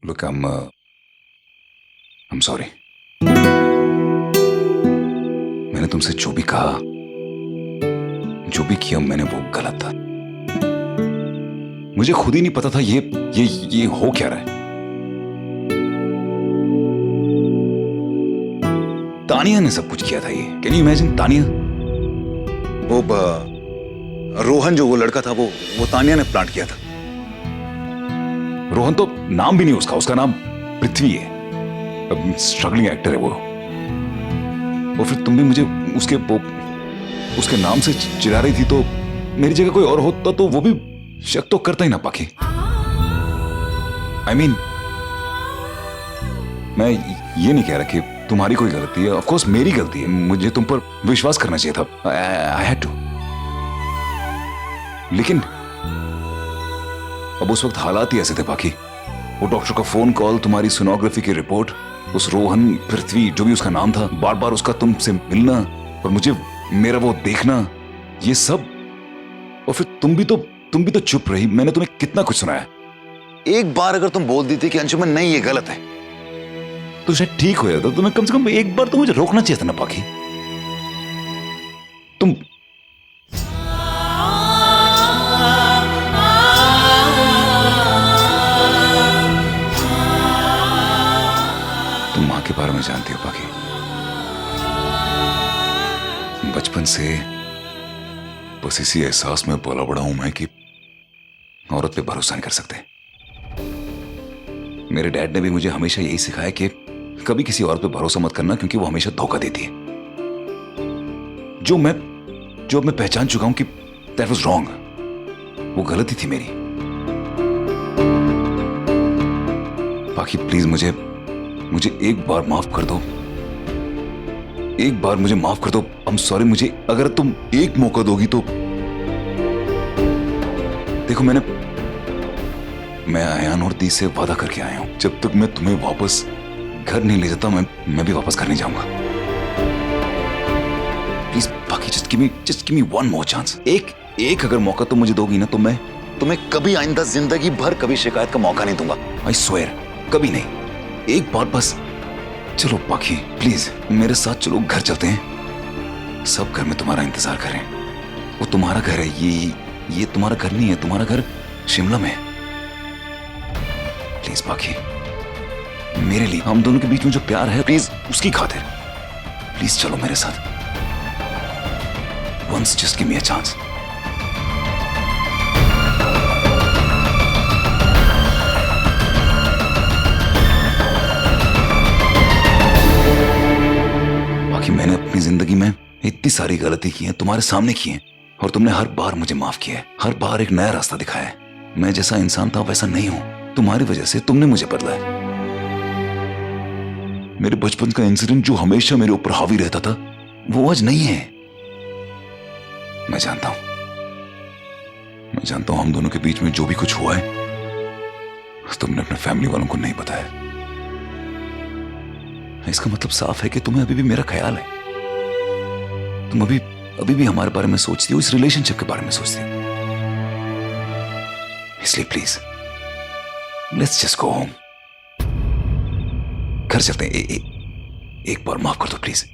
Look, I'm sorry. मैंने तुमसे जो भी कहा, जो भी किया मैंने वो गलत था। मुझे खुद ही नहीं पता था ये हो क्या रहा है। तानिया ने सब कुछ किया था ये। Can you imagine? तानिया, वो रोहन जो वो लड़का था वो तानिया ने प्लांट किया था। रोहन तो नाम भी नहीं उसका नाम पृथ्वी है। स्ट्रगलिंग एक्टर है वो। और फिर तुम भी मुझे उसके नाम से चिढ़ा रही थी, तो मेरी जगह कोई और होता तो वो भी शक तो करता ही ना पाखी। I mean, मैं ये नहीं कह रहा कि तुम्हारी कोई गलती है। ऑफ कोर्स मेरी गलती है, मुझे तुम पर विश्वास करना चाहिए था। I had to। लेकिन अब उस वक्त हालात ही ऐसे थे पाखी। वो डॉक्टर का फोन कॉल, तुम्हारी सोनोग्राफी की रिपोर्ट, उस रोहन, पृथ्वी जो भी उसका नाम था, बार बार उसका तुमसे मिलना और मुझे मेरा वो देखना, ये सब। और फिर तुम भी तो चुप रही। मैंने तुम्हें कितना कुछ सुनाया। एक बार अगर तुम बोल दी थी कि अंशुमन नहीं ये गलत है, तो शायद ठीक हो जाता। तुम्हें कम से कम एक बार तो मुझे रोकना चाहिए था ना पाखी। तुम मां के बारे में जानती हो पाखी। बचपन से बस इसी एहसास में पला बड़ा हूं मैं कि औरत पे भरोसा नहीं कर सकते। मेरे डैड ने भी मुझे हमेशा यही सिखाया कि कभी किसी औरत पे भरोसा मत करना, क्योंकि वो हमेशा धोखा देती है। जो मैं पहचान चुका हूं कि दैट वाज रॉन्ग, वो गलती थी मेरी। बाकी प्लीज मुझे एक बार माफ कर दो। एक बार मुझे माफ कर दो। I am sorry. मुझे अगर तुम एक मौका दोगी तो देखो, मैं आयान और दी से वादा करके आया हूं, जब तक मैं तुम्हें वापस घर नहीं ले जाता मैं भी वापस घर नहीं जाऊंगा। प्लीज बाकी जस्ट गिव मी वन मोर चांस। एक अगर मौका तुम मुझे दोगी ना, तो मैं तुम्हें कभी आइंदा जिंदगी भर कभी शिकायत का मौका नहीं दूंगा। आई स्वेयर, कभी नहीं। एक बार बस। चलो पाखी प्लीज मेरे साथ चलो, घर चलते हैं। सब घर में तुम्हारा इंतजार कर रहे हैं। वो तुम्हारा घर है, ये तुम्हारा घर नहीं है। तुम्हारा घर शिमला में है। प्लीज पाखी, मेरे लिए, हम दोनों के बीच में जो प्यार है, प्लीज उसकी खातिर प्लीज चलो मेरे साथ। Once just give me a chance. मैंने अपनी जिंदगी में इतनी सारी गलती की है, तुम्हारे सामने की है, और तुमने हर बार मुझे माफ किया है। हर बार एक नया रास्ता दिखाया है। मैं जैसा इंसान था वैसा नहीं हूं। तुम्हारी वजह से तुमने मुझे बदला है। मेरे बचपन का इंसिडेंट जो हमेशा मेरे ऊपर हावी रहता था, वो आज नहीं है। मैं जानता हूं हम दोनों के बीच में जो भी कुछ हुआ है, तुमने अपने फैमिली वालों को नहीं बताया। इसका मतलब साफ है कि तुम्हें अभी भी मेरा ख्याल है। तुम अभी भी हमारे बारे में सोचती हो, इस रिलेशनशिप के बारे में सोचती हो। इसलिए please let's just go home. घर चलते हैं। एक बार माफ कर दो प्लीज।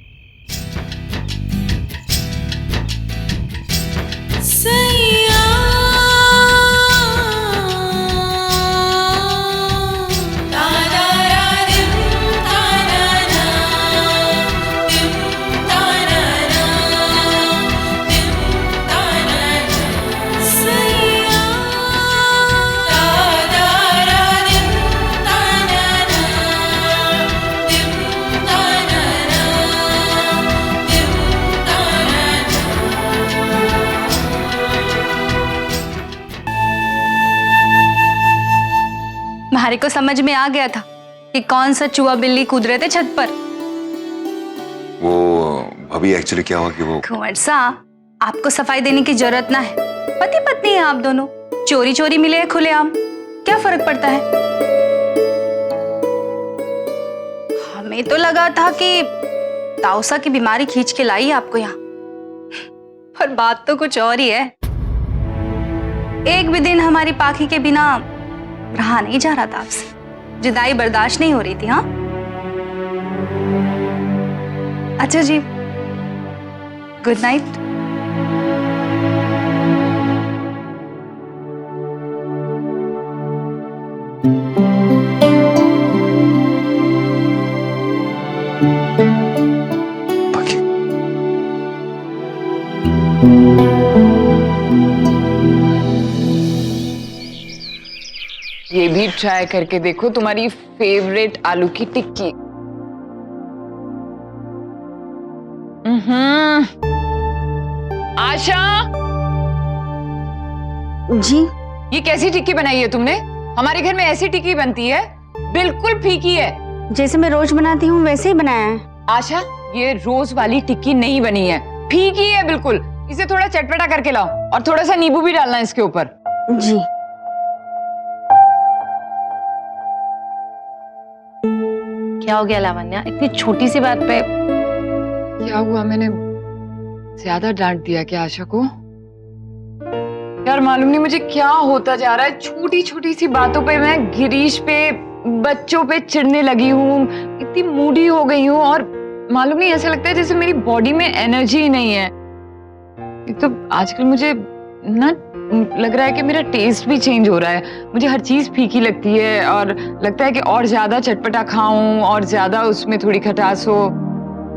तुम्हारे को समझ में आ गया था कि कौन सा चूहा बिल्ली कूद रहे थे छत पर। वो अभी एक्चुअली क्या हुआ कि वो कुंवर साहब, आपको सफाई देने की जरूरत ना है। पति पत्नी है आप दोनों, चोरी चोरी मिले हैं खुलेआम, क्या फर्क पड़ता है। हमें तो लगा था कि ताउसा की बीमारी खींच के लाई आपको यहाँ, पर बात तो कुछ और ही है। एक भी दिन हमारी पाखी के बिना रहा नहीं जा रहा था आपसे। जुदाई बर्दाश्त नहीं हो रही थी। हाँ अच्छा जी, गुड नाइट। बाकी ये भी ट्राई करके देखो, तुम्हारी फेवरेट आलू की टिक्की। आशा, जी ये कैसी टिक्की बनाई है तुमने? हमारे घर में ऐसी टिक्की बनती है, बिल्कुल फीकी है। जैसे मैं रोज बनाती हूँ वैसे ही बनाया है। आशा, ये रोज वाली टिक्की नहीं बनी है, फीकी है बिल्कुल। इसे थोड़ा चटपटा करके लाओ और थोड़ा सा नींबू भी डालना इसके ऊपर। जी क्या हो गया लावण्या, इतनी छोटी सी बात पे? क्या हुआ, मैंने ज्यादा डांट दिया क्या आशा को? यार मालूम नहीं मुझे क्या होता जा रहा है, छोटी छोटी सी बातों पे मैं गिरीश पे, बच्चों पे चिढ़ने लगी हूँ, इतनी मूडी हो गई हूँ। और मालूम नहीं, ऐसा लगता है जैसे मेरी बॉडी में एनर्जी ही नहीं है। एक तो आजकल मुझे ना लग रहा है कि मेरा टेस्ट भी चेंज हो रहा है, मुझे हर चीज फीकी लगती है और लगता है कि और ज्यादा चटपटा खाऊं और ज्यादा उसमें थोड़ी खटास हो।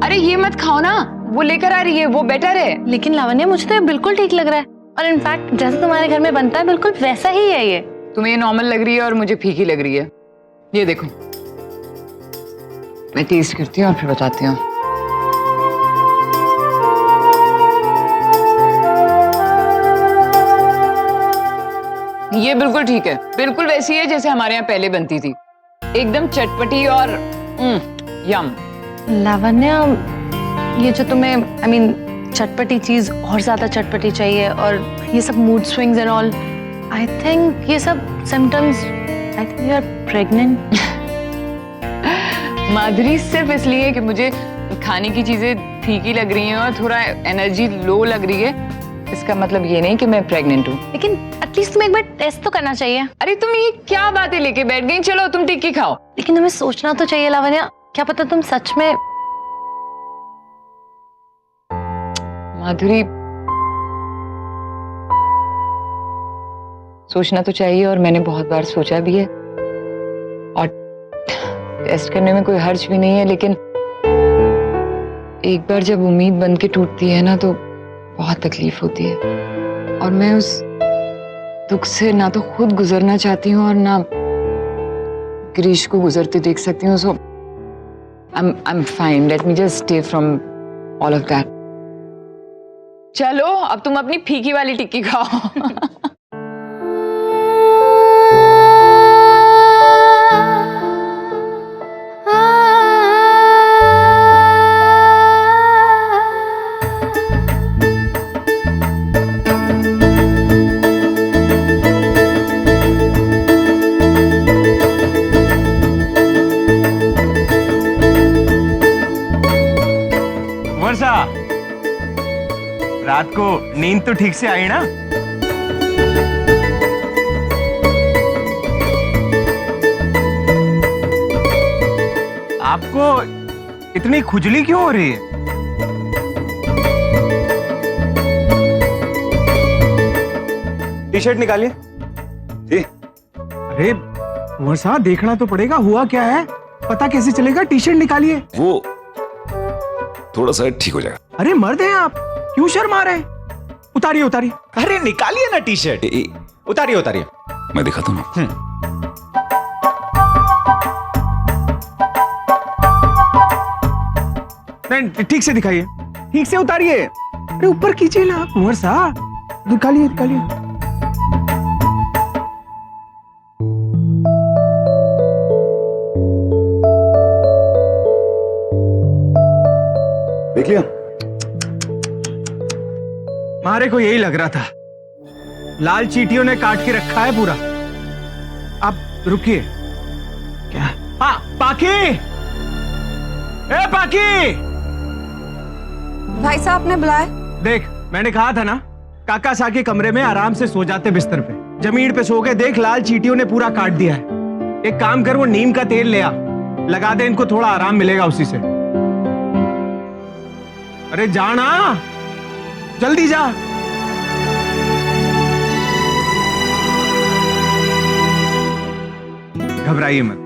अरे ये मत खाओ ना, वो लेकर आ रही है, वो बेटर है। लेकिन लावण्या, मुझे तो ये बिल्कुल ठीक लग रहा है, और इनफैक्ट जैसे तुम्हारे घर में बनता है बिल्कुल वैसा ही है ये। तुम्हें नॉर्मल लग रही है और मुझे फीकी लग रही है। ये देखो, मैं टेस्ट करती हूँ और फिर बताती हूँ। ये बिल्कुल ठीक है, बिल्कुल वैसी है जैसे हमारे यहाँ पहले बनती थी, एकदम चटपटी और यम। लावण्या, ये जो तुम्हें चटपटी चीज और ज्यादा चटपटी चाहिए और ये सब mood swings and all, I think ये सब symptoms, I think you are pregnant. Madhuri, सिर्फ इसलिए कि मुझे खाने की चीजें फीकी लग रही हैं और थोड़ा एनर्जी लो लग रही है, इसका मतलब ये नहीं कि मैं प्रेग्नेंट हूँ। लेकिन एटलीस्ट तुम्हें एक बार टेस्ट तो करना चाहिए। अरे तुम ये क्या बातें लेके बैठ गई? चलो तुम टिक्की खाओ। लेकिन तुम्हें सोचना तो चाहिए लावण्या, क्या पता तुम सच में। माधुरी, सोचना तो चाहिए और मैंने बहुत बार सोचा भी है, और टेस्ट करने में कोई हर्ज भी नहीं है, लेकिन एक बार जब उम्मीद बन के टूटती है ना तो बहुत तकलीफ होती है, और मैं उस दुख से ना तो खुद गुजरना चाहती हूँ और ना गिरीश को गुजरते देख सकती हूँ। सो I'm fine. Let me just stay from all of that. चलो अब तुम अपनी फीकी वाली टिक्की खाओ। वर्षा, रात को नींद तो ठीक से आई ना? आपको इतनी खुजली क्यों हो रही है? टी शर्ट निकालिए। जी अरे वर्षा, देखना तो पड़ेगा हुआ क्या है, पता कैसे चलेगा? टी शर्ट निकालिए। वो थोड़ा सा ठीक हो जाएगा। अरे मर्द हैं आप, क्यों शर्मा रहे हैं? उतारिए उतारिए। अरे निकालिए ना टी शर्ट। उतारिए उतारिए। मैं दिखाता हूँ ना। नहीं, ठीक से दिखाइए, ठीक से उतारिए। अरे ऊपर कीजिए ना कुंवर साहब, निकालिए निकालिए। देख लिया? मारे को यही लग रहा था, लाल चींटियों ने काट के रखा है पूरा। अब रुकिए। क्या? हाँ, पाकी, ए पाकी, भाई साहब ने बुलाया। देख मैंने कहा था ना, काका सा के कमरे में आराम से सो जाते बिस्तर पे, जमीन पे सो के देख लाल चींटियों ने पूरा काट दिया है। एक काम कर, वो नीम का तेल ले आ, लगा दे, इनको थोड़ा आराम मिलेगा उसी से। अरे जा ना, जल्दी जा। घबराइए मत,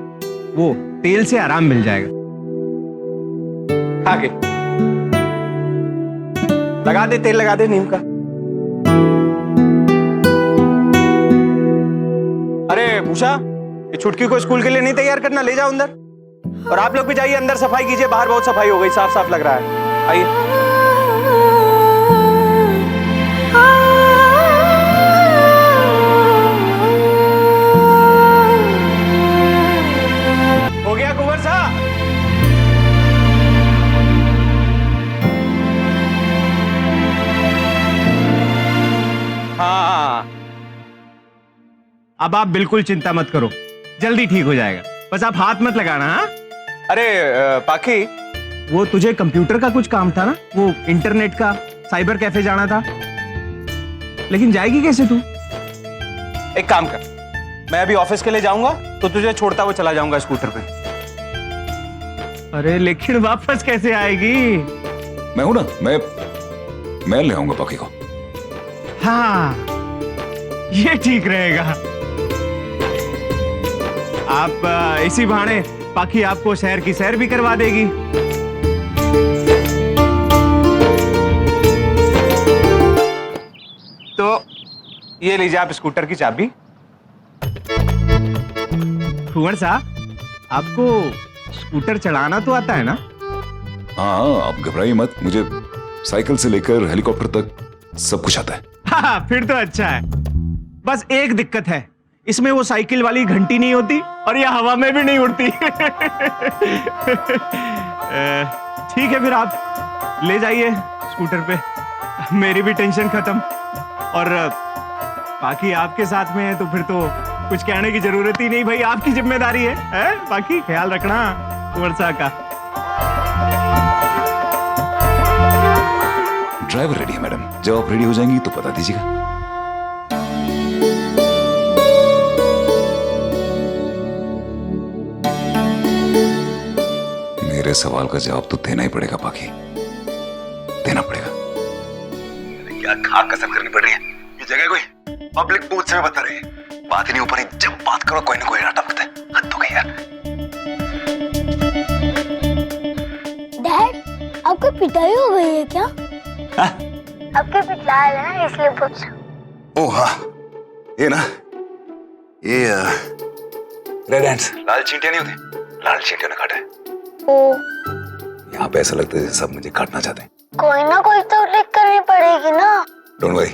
वो तेल से आराम मिल जाएगा। आगे लगा दे, तेल लगा दे नीम का। अरे उषा, ये छुटकी को स्कूल के लिए नहीं तैयार करना, ले जाओ अंदर। और आप लोग भी जाइए अंदर, सफाई कीजिए, बाहर बहुत सफाई हो गई, साफ साफ लग रहा है। आइए। हो गया कुंवर साहब? हाँ, अब आप बिल्कुल चिंता मत करो, जल्दी ठीक हो जाएगा, बस आप हाथ मत लगाना। हाँ? अरे पाखी, वो तुझे कंप्यूटर का कुछ काम था ना, वो इंटरनेट का, साइबर कैफे जाना था, लेकिन जाएगी कैसे तू? एक काम कर, मैं अभी ऑफिस के लिए जाऊंगा तो तुझे छोड़ता हुआ चला जाऊंगा स्कूटर पे। अरे लेकिन वापस कैसे आएगी? मैं हूं ना, मैं ले आऊंगा पाखी को। हाँ, ये ठीक रहेगा। आप इसी बहाने पाखी आपको शहर की सैर भी करवा देगी। तो ये लीजिए आप स्कूटर की चाबी। कुंवर साहब, आपको स्कूटर चलाना तो आता है ना? हाँ, आप घबराइए मत, मुझे साइकिल से लेकर हेलीकॉप्टर तक सब कुछ आता है। हाँ, फिर तो अच्छा है। बस एक दिक्कत है, इसमें वो साइकिल वाली घंटी नहीं होती और ये हवा में भी नहीं उड़ती। ठीक है, फिर आप ले जाइए स्कूटर पे, मेरी भी टेंशन खत्म। और बाकी आपके साथ में है तो फिर तो कुछ कहने की जरूरत ही नहीं भाई, आपकी जिम्मेदारी है? बाकी ख्याल रखना कुंवर साहब का। ड्राइवर रेडी है मैडम, जब आप रेडी हो जाएंगी तो बता दीजिएगा। मेरे सवाल का जवाब तो देना ही पड़ेगा पाखी, देना पड़ेगा। क्या खाक कसम करनी पड़ रही है? ये जगह कोई पब्लिक बूथ से बता रही है, बात ही नहीं ऊपर, जब बात करो कोई ना कोई टपकता है। हद हो गई यार। डैड, आपकी पिटाई हो गई है क्या? हाँ? आपके पिटला है ना, इसलिए पूछ। ओह हाँ, ये ना, ये रेड हैंड्स, लाल चींटियां नहीं होती, लाल चींटियों ने काटा है। ओ, यहाँ पे ऐसा लगता है जैसे सब मुझे काटना चाहते हैं। कोई ना कोई तो ट्रिक करनी पड़ेगी ना। डोंट वरी,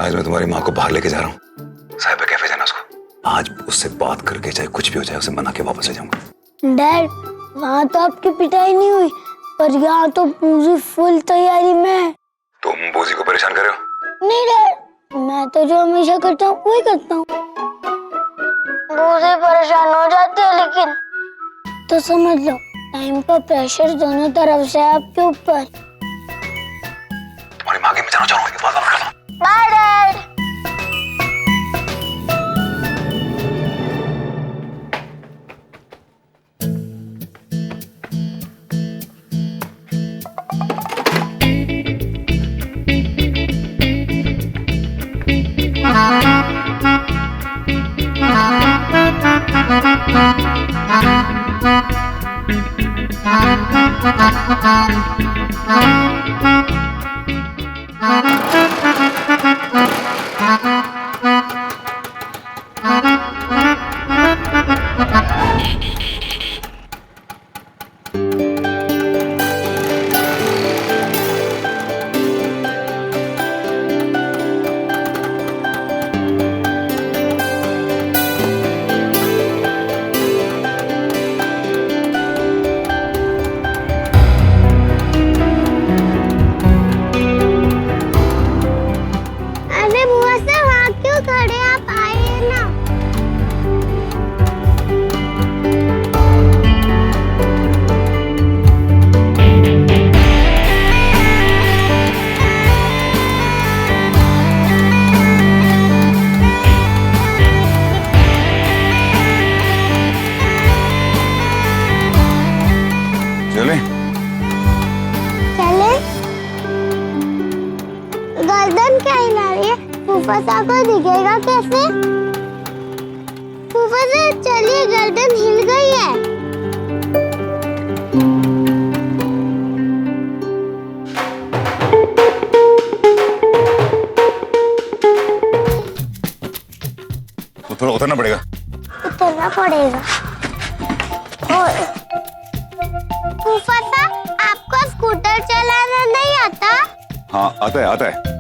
आज मैं तुम्हारी माँ को बाहर लेके जा रहा हूँ, साइबर कैफे जाना उसको। आज उससे बात करके चाहे कुछ भी हो जाए, उसे मना के वापस ले जाऊंगा। डैड, वहाँ तो आपकी पिटाई नहीं हुई, पर यहाँ तो पूरी फुल तैयारी में है। तुम बूजी को परेशान कर रहे हो? नहीं डैड, मैं तो जो हमेशा करता हूँ वही करता हूँ। बूजी परेशान हो जाती है, लेकिन तो समझ लो टाइम का प्रेशर दोनों तरफ से आपके ऊपर। तुम्हारी माँ के मैं जाना चाहूंगा। Bye dad. फूफा को दिखेगा कैसे? फूफा से चलिए, गर्दन हिल गई है। तो थोड़ा उतरना पड़ेगा। उतरना पड़ेगा। और फूफा सा, आपको स्कूटर चलाना नहीं आता? हाँ आता है, आता है।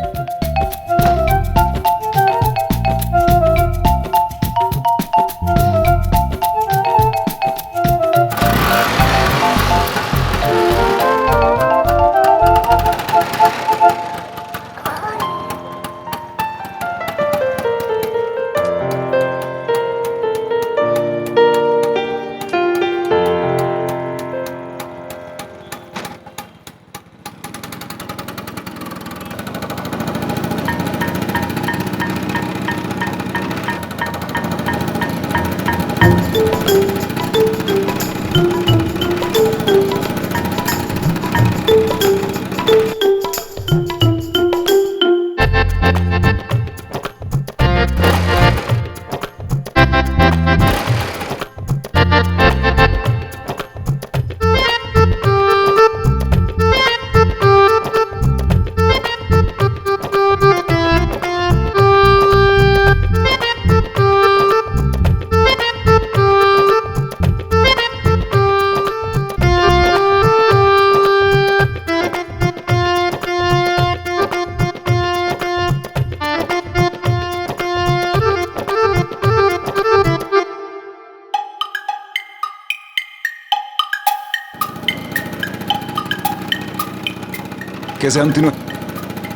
कैसे हम तीनों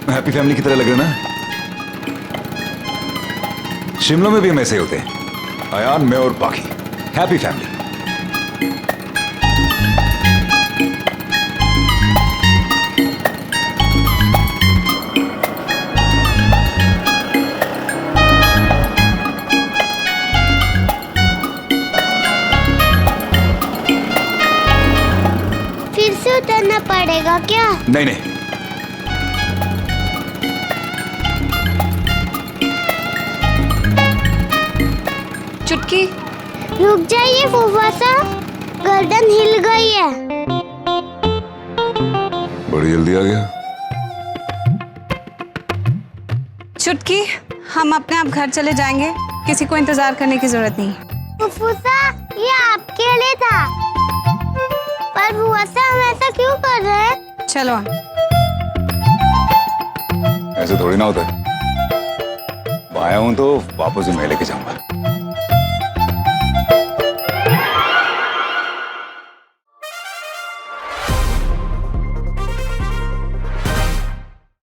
हैप्पी फैमिली की तरह लग रहे ना? शिमला में भी हम ऐसे ही होते हैं, अयान, मैं और बाकी हैप्पी फैमिली। फिर से उतरना पड़ेगा क्या? नहीं नहीं, चुटकी, रुक जाइए फूफा सा, गर्दन हिल गई है। बड़ी जल्दी आ गया। चुटकी, हम अपने आप घर चले जाएंगे, किसी को इंतजार करने की जरूरत नहीं। फूफा, ये आपके लिए था। पर फूफा सा, हम ऐसा क्यों कर रहे हैं? चलो। ऐसे थोड़ी ना होता है। आया हूं तो वापस ही मैं लेके जाऊंगा।